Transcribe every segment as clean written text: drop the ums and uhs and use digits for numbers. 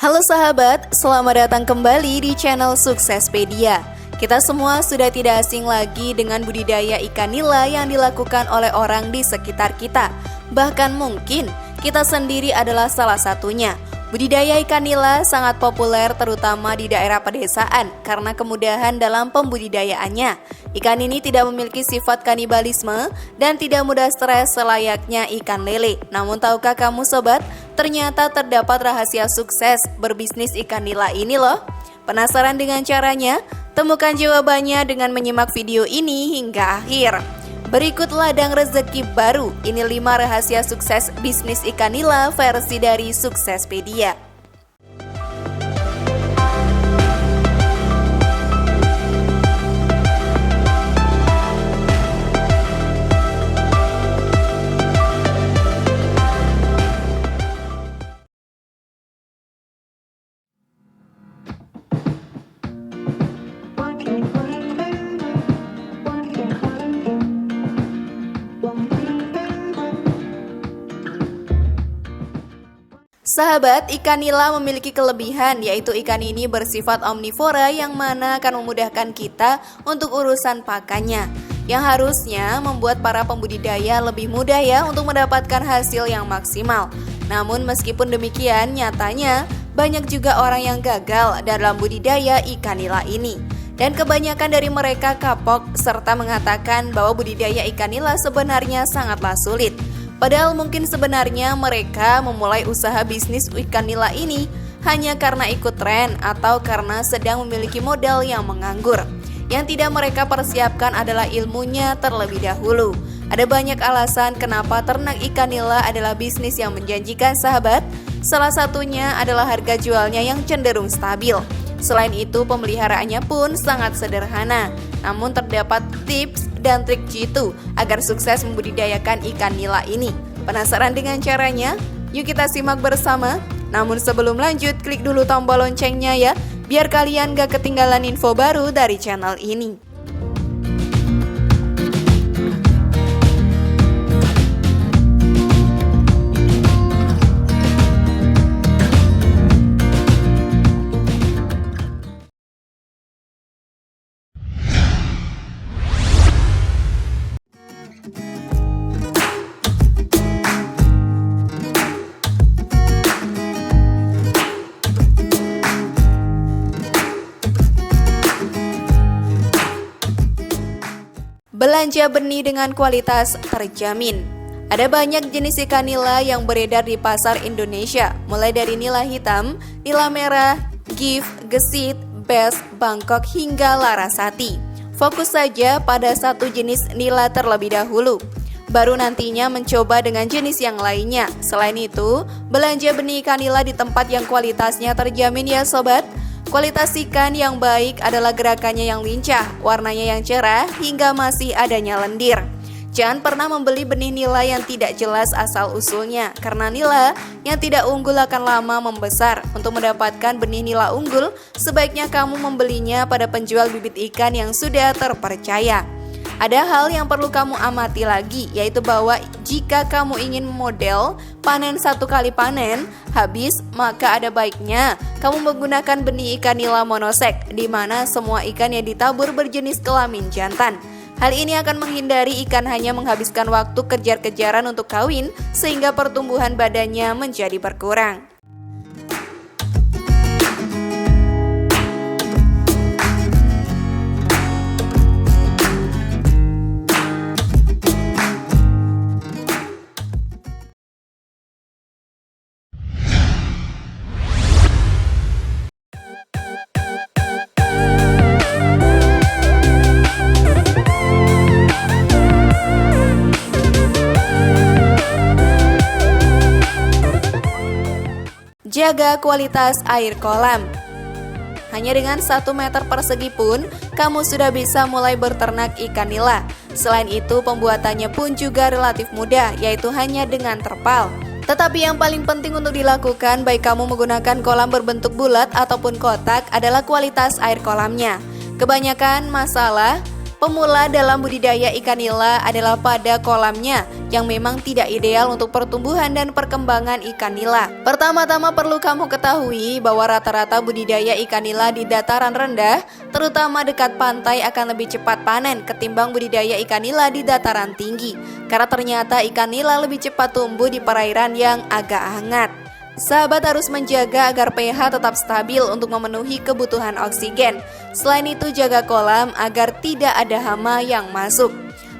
Halo sahabat, selamat datang kembali di channel Suksespedia. Kita semua sudah tidak asing lagi dengan budidaya ikan nila yang dilakukan oleh orang di sekitar kita. Bahkan mungkin kita sendiri adalah salah satunya. Budidaya ikan nila sangat populer terutama di daerah pedesaan karena kemudahan dalam pembudidayaannya. Ikan ini tidak memiliki sifat kanibalisme dan tidak mudah stres selayaknya ikan lele. Namun tahukah kamu sobat, ternyata terdapat rahasia sukses berbisnis ikan nila ini loh. Penasaran dengan caranya? Temukan jawabannya dengan menyimak video ini hingga akhir. Berikut ladang rezeki baru. Ini 5 rahasia sukses bisnis ikan nila versi dari Suksespedia. Sahabat, ikan nila memiliki kelebihan, yaitu ikan ini bersifat omnivora yang mana akan memudahkan kita untuk urusan pakannya, yang harusnya membuat para pembudidaya lebih mudah ya untuk mendapatkan hasil yang maksimal. Namun meskipun demikian, nyatanya banyak juga orang yang gagal dalam budidaya ikan nila ini. Dan kebanyakan dari mereka kapok serta mengatakan bahwa budidaya ikan nila sebenarnya sangatlah sulit. Padahal mungkin sebenarnya mereka memulai usaha bisnis ikan nila ini hanya karena ikut tren atau karena sedang memiliki modal yang menganggur. Yang tidak mereka persiapkan adalah ilmunya terlebih dahulu. Ada banyak alasan kenapa ternak ikan nila adalah bisnis yang menjanjikan sahabat. Salah satunya adalah harga jualnya yang cenderung stabil. Selain itu, pemeliharaannya pun sangat sederhana. Namun terdapat tips dan trik jitu agar sukses membudidayakan ikan nila ini. Penasaran dengan caranya? Yuk kita simak bersama. Namun sebelum lanjut, klik dulu tombol loncengnya ya, biar kalian gak ketinggalan info baru dari channel ini. Belanja benih dengan kualitas terjamin. Ada banyak jenis ikan nila yang beredar di pasar Indonesia, mulai dari nila hitam, nila merah, gift, gesit, best, Bangkok hingga larasati. Fokus saja pada satu jenis nila terlebih dahulu, baru nantinya mencoba dengan jenis yang lainnya. Selain itu, belanja benih ikan nila di tempat yang kualitasnya terjamin ya sobat. Kualitas ikan yang baik adalah gerakannya yang lincah, warnanya yang cerah, hingga masih adanya lendir. Jangan pernah membeli benih nila yang tidak jelas asal-usulnya, karena nila yang tidak unggul akan lama membesar. Untuk mendapatkan benih nila unggul, sebaiknya kamu membelinya pada penjual bibit ikan yang sudah terpercaya. Ada hal yang perlu kamu amati lagi, yaitu bahwa jika kamu ingin model panen satu kali panen habis, maka ada baiknya kamu menggunakan benih ikan nila monosek, di mana semua ikan yang ditabur berjenis kelamin jantan. Hal ini akan menghindari ikan hanya menghabiskan waktu kejar-kejaran untuk kawin, sehingga pertumbuhan badannya menjadi berkurang. Jaga kualitas air kolam. Hanya dengan 1 meter persegi pun, kamu sudah bisa mulai berternak ikan nila. Selain itu, pembuatannya pun juga relatif mudah, yaitu hanya dengan terpal. Tetapi yang paling penting untuk dilakukan, baik kamu menggunakan kolam berbentuk bulat ataupun kotak, adalah kualitas air kolamnya. Kebanyakan masalah Pemula dalam budidaya ikan nila adalah pada kolamnya yang memang tidak ideal untuk pertumbuhan dan perkembangan ikan nila. Pertama-tama perlu kamu ketahui bahwa rata-rata budidaya ikan nila di dataran rendah, terutama dekat pantai akan lebih cepat panen ketimbang budidaya ikan nila di dataran tinggi. Karena ternyata ikan nila lebih cepat tumbuh di perairan yang agak hangat. Sahabat harus menjaga agar pH tetap stabil untuk memenuhi kebutuhan oksigen. Selain itu jaga kolam agar tidak ada hama yang masuk.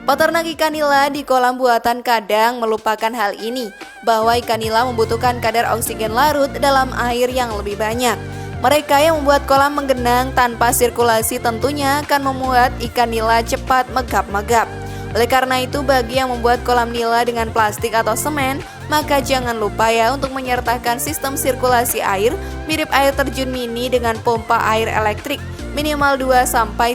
Peternak ikan nila di kolam buatan kadang melupakan hal ini, bahwa ikan nila membutuhkan kadar oksigen larut dalam air yang lebih banyak. Mereka yang membuat kolam menggenang tanpa sirkulasi tentunya akan membuat ikan nila cepat megap-megap. Oleh karena itu, bagi yang membuat kolam nila dengan plastik atau semen, maka jangan lupa ya untuk menyertakan sistem sirkulasi air mirip air terjun mini dengan pompa air elektrik minimal 2-3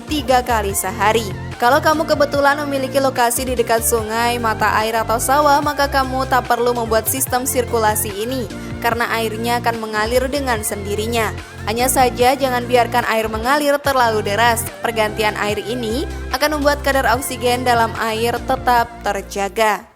kali sehari. Kalau kamu kebetulan memiliki lokasi di dekat sungai, mata air atau sawah, maka kamu tak perlu membuat sistem sirkulasi ini karena airnya akan mengalir dengan sendirinya. Hanya saja jangan biarkan air mengalir terlalu deras. Pergantian air ini akan membuat kadar oksigen dalam air tetap terjaga.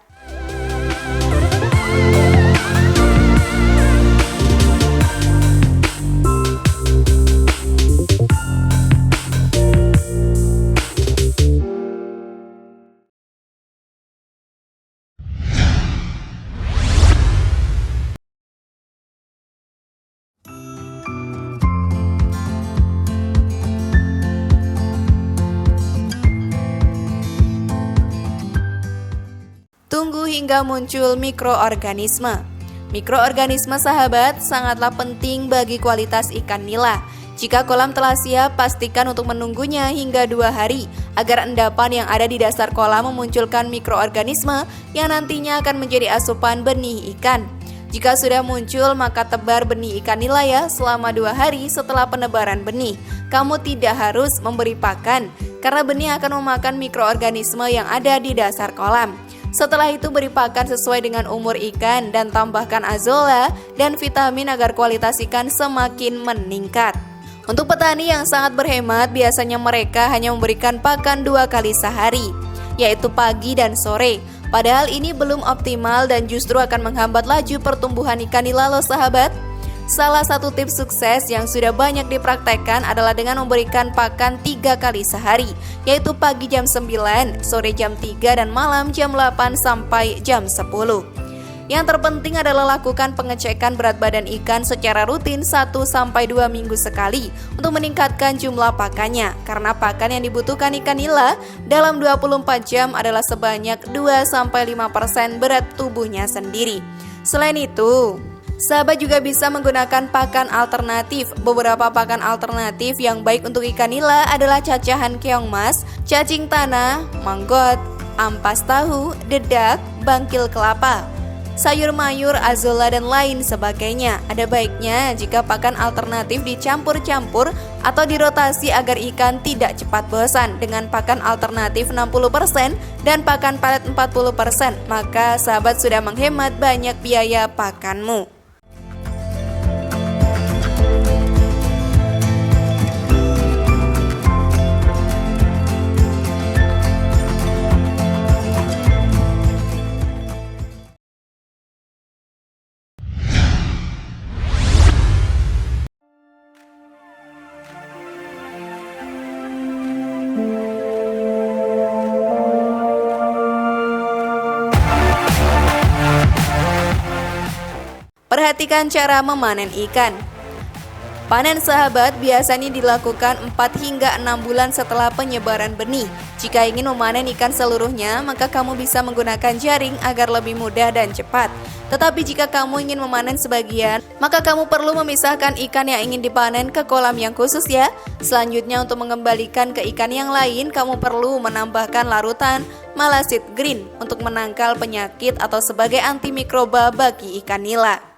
Tunggu hingga muncul mikroorganisme. Mikroorganisme sahabat sangatlah penting bagi kualitas ikan nila. Jika kolam telah siap, pastikan untuk menunggunya hingga 2 hari agar endapan yang ada di dasar kolam memunculkan mikroorganisme yang nantinya akan menjadi asupan benih ikan. Jika sudah muncul, maka tebar benih ikan nila ya selama 2 hari setelah penebaran benih. Kamu tidak harus memberi pakan karena benih akan memakan mikroorganisme yang ada di dasar kolam. Setelah itu beri pakan sesuai dengan umur ikan dan tambahkan azolla dan vitamin agar kualitas ikan semakin meningkat. Untuk petani yang sangat berhemat, biasanya mereka hanya memberikan pakan 2 kali sehari, yaitu pagi dan sore. Padahal ini belum optimal dan justru akan menghambat laju pertumbuhan ikan nila loh sahabat. Salah satu tips sukses yang sudah banyak dipraktekkan adalah dengan memberikan pakan 3 kali sehari, yaitu pagi jam 9, sore jam 3, dan malam jam 8 sampai jam 10. Yang terpenting adalah lakukan pengecekan berat badan ikan secara rutin 1-2 minggu sekali untuk meningkatkan jumlah pakannya, karena pakan yang dibutuhkan ikan nila dalam 24 jam adalah sebanyak 2-5% berat tubuhnya sendiri. Selain itu, sahabat juga bisa menggunakan pakan alternatif. Beberapa pakan alternatif yang baik untuk ikan nila adalah cacahan keong mas, cacing tanah, manggot, ampas tahu, dedak, bangkil kelapa, sayur mayur, azolla, dan lain sebagainya. Ada baiknya jika pakan alternatif dicampur-campur atau dirotasi agar ikan tidak cepat bosan. Dengan pakan alternatif 60% dan pakan palet 40%, maka sahabat sudah menghemat banyak biaya pakanmu. Perhatikan cara memanen ikan. Panen sahabat biasanya dilakukan 4 hingga 6 bulan setelah penyebaran benih. Jika ingin memanen ikan seluruhnya, maka kamu bisa menggunakan jaring agar lebih mudah dan cepat. Tetapi jika kamu ingin memanen sebagian, maka kamu perlu memisahkan ikan yang ingin dipanen ke kolam yang khusus ya. Selanjutnya, untuk mengembalikan ke ikan yang lain, kamu perlu menambahkan larutan malasid green untuk menangkal penyakit atau sebagai antimikroba bagi ikan nila.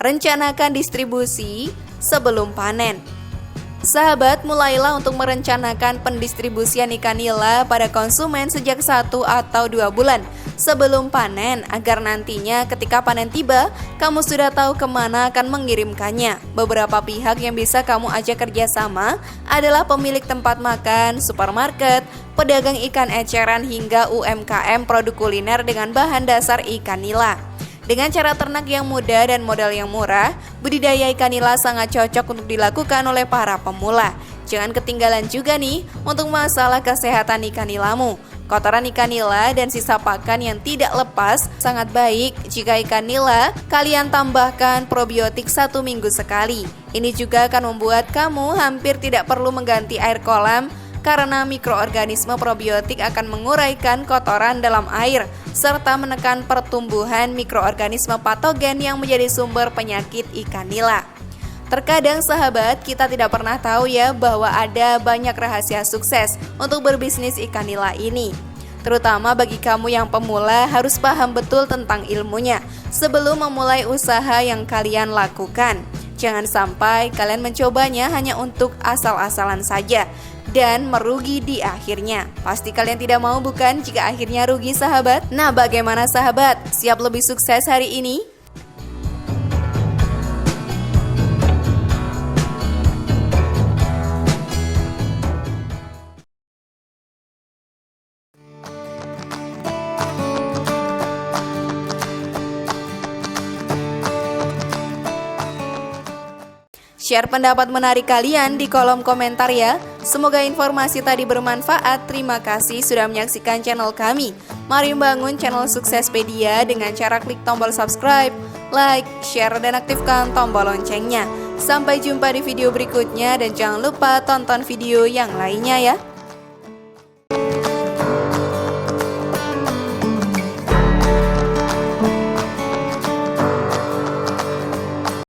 Rencanakan distribusi sebelum panen. Sahabat, mulailah untuk merencanakan pendistribusian ikan nila pada konsumen sejak 1 atau 2 bulan sebelum panen agar nantinya ketika panen tiba, kamu sudah tahu kemana akan mengirimkannya. Beberapa pihak yang bisa kamu ajak kerjasama adalah pemilik tempat makan, supermarket, pedagang ikan eceran hingga UMKM produk kuliner dengan bahan dasar ikan nila. Dengan cara ternak yang mudah dan modal yang murah, budidaya ikan nila sangat cocok untuk dilakukan oleh para pemula. Jangan ketinggalan juga nih untuk masalah kesehatan ikan nilamu. Kotoran ikan nila dan sisa pakan yang tidak lepas sangat baik jika ikan nila kalian tambahkan probiotik 1 minggu sekali. Ini juga akan membuat kamu hampir tidak perlu mengganti air kolam karena mikroorganisme probiotik akan menguraikan kotoran dalam air serta menekan pertumbuhan mikroorganisme patogen yang menjadi sumber penyakit ikan nila. Terkadang sahabat, kita tidak pernah tahu ya bahwa ada banyak rahasia sukses untuk berbisnis ikan nila ini. Terutama bagi kamu yang pemula harus paham betul tentang ilmunya sebelum memulai usaha yang kalian lakukan. Jangan sampai kalian mencobanya hanya untuk asal-asalan saja dan merugi di akhirnya. Pasti kalian tidak mau bukan jika akhirnya rugi sahabat? Nah, bagaimana sahabat? Siap lebih sukses hari ini? Share pendapat menarik kalian di kolom komentar ya. Semoga informasi tadi bermanfaat. Terima kasih sudah menyaksikan channel kami. Mari membangun channel Suksespedia dengan cara klik tombol subscribe, like, share, dan aktifkan tombol loncengnya. Sampai jumpa di video berikutnya dan jangan lupa tonton video yang lainnya ya.